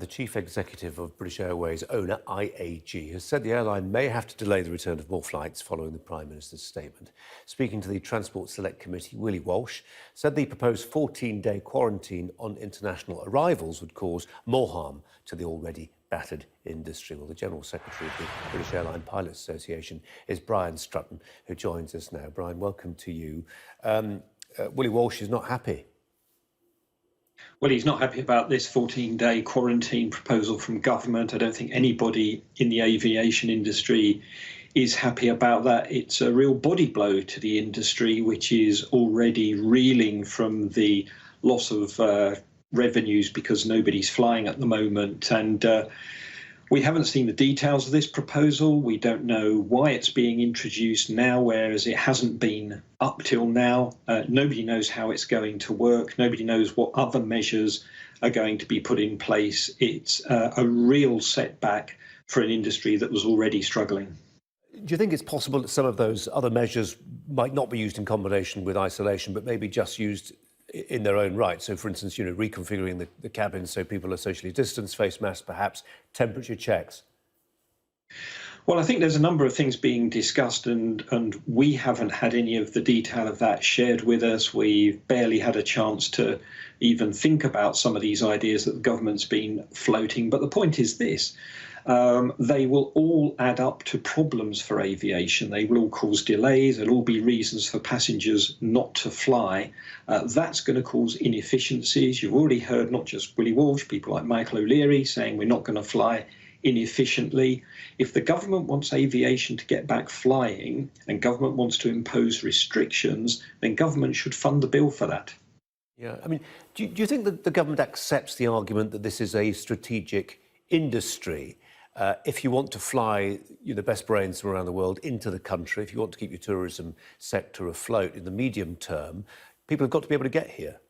the chief executive of British Airway's owner, IAG, has said the airline may have to delay the return of more flights following the Prime Minister's statement. Speaking to the Transport Select Committee, Willie Walsh said the proposed 14-day quarantine on international arrivals would cause more harm to the already battered industry. Well, the General Secretary of the British Airline Pilots Association is Brian Strutton, who joins us now. Brian, welcome to you. Willie Walsh is not happy. Well, he's not happy about this 14-day quarantine proposal from government. I don't think anybody in the aviation industry is happy about that. It's a real body blow to the industry, which is already reeling from the loss of revenues because nobody's flying at the moment. And we haven't seen the details of this proposal. We don't know why it's being introduced now, whereas it hasn't been up till now. Nobody knows how it's going to work. Nobody knows what other measures are going to be put in place. It's a real setback for an industry that was already struggling. Do you think it's possible that some of those other measures might not be used in combination with isolation, but maybe just used in their own right? So, for instance, reconfiguring the cabins so people are socially distanced, face masks, perhaps temperature checks. Well, I think there's a number of things being discussed, and we haven't had any of the detail of that shared with us. We've barely had a chance to even think about some of these ideas that the government's been floating. But the point is this. They will all add up to problems for aviation. They will all cause delays. There'll all be reasons for passengers not to fly. That's going to cause inefficiencies. You've already heard not just Willie Walsh, people like Michael O'Leary saying we're not going to fly inefficiently. If the government wants aviation to get back flying and government wants to impose restrictions, then government should fund the bill for that. Yeah, I mean, do you think that the government accepts the argument that this is a strategic industry? If you want to fly the best brains from around the world into the country, if you want to keep your tourism sector afloat in the medium term, people have got to be able to get here.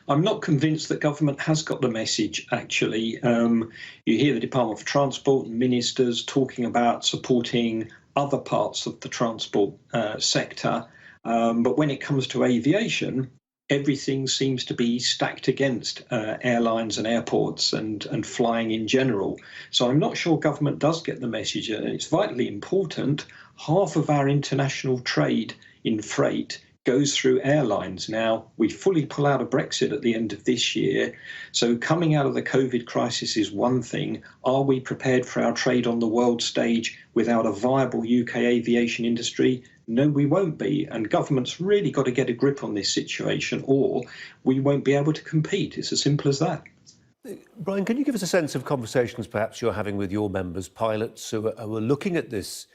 I'm not convinced that government has got the message, actually. You hear the Department for Transport and ministers talking about supporting other parts of the transport sector. But when it comes to aviation, everything seems to be stacked against airlines and airports and flying in general. So I'm not sure government does get the message. It's vitally important. Half of our international trade in freight goes through airlines. Now, we fully pull out of Brexit at the end of this year. So coming out of the COVID crisis is one thing. Are we prepared for our trade on the world stage without a viable UK aviation industry? No, we won't be. And government's really got to get a grip on this situation, or we won't be able to compete. It's as simple as that. Brian, can you give us a sense of conversations perhaps you're having with your members, pilots who are looking at this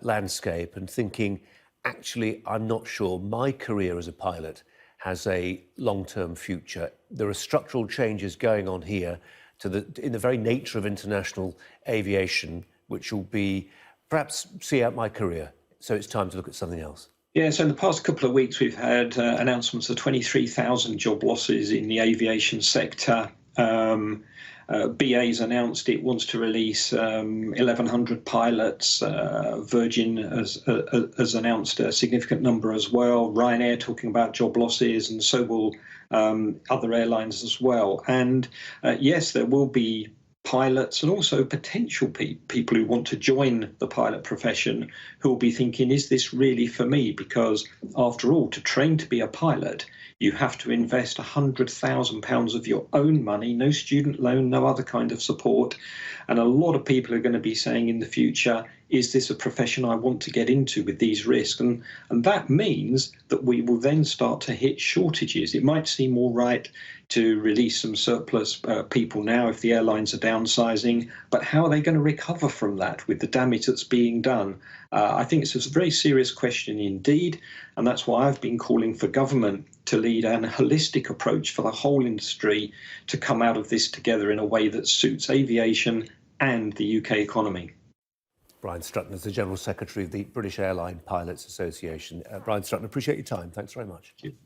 landscape and thinking, actually, I'm not sure my career as a pilot has a long-term future. There are structural changes going on here in the very nature of international aviation, which will be perhaps see out my career. So it's time to look at something else. Yeah, so in the past couple of weeks, we've had announcements of 23,000 job losses in the aviation sector. BA's announced it wants to release 1,100 pilots. Virgin has announced a significant number as well. Ryanair talking about job losses, and so will other airlines as well. And yes, there will be pilots and also potential people who want to join the pilot profession who will be thinking, is this really for me? Because after all, to train to be a pilot, you have to invest £100,000 of your own money, no student loan, no other kind of support. And a lot of people are going to be saying in the future, is this a profession I want to get into with these risks? And that means that we will then start to hit shortages. It might seem all right to release some surplus people now if the airlines are downsizing, but how are they going to recover from that with the damage that's being done? I think it's a very serious question indeed, and that's why I've been calling for government to lead an holistic approach for the whole industry to come out of this together in a way that suits aviation and the UK economy. Brian Strutton is the General Secretary of the British Airline Pilots Association. Brian Strutton, appreciate your time. Thanks very much. Thank you.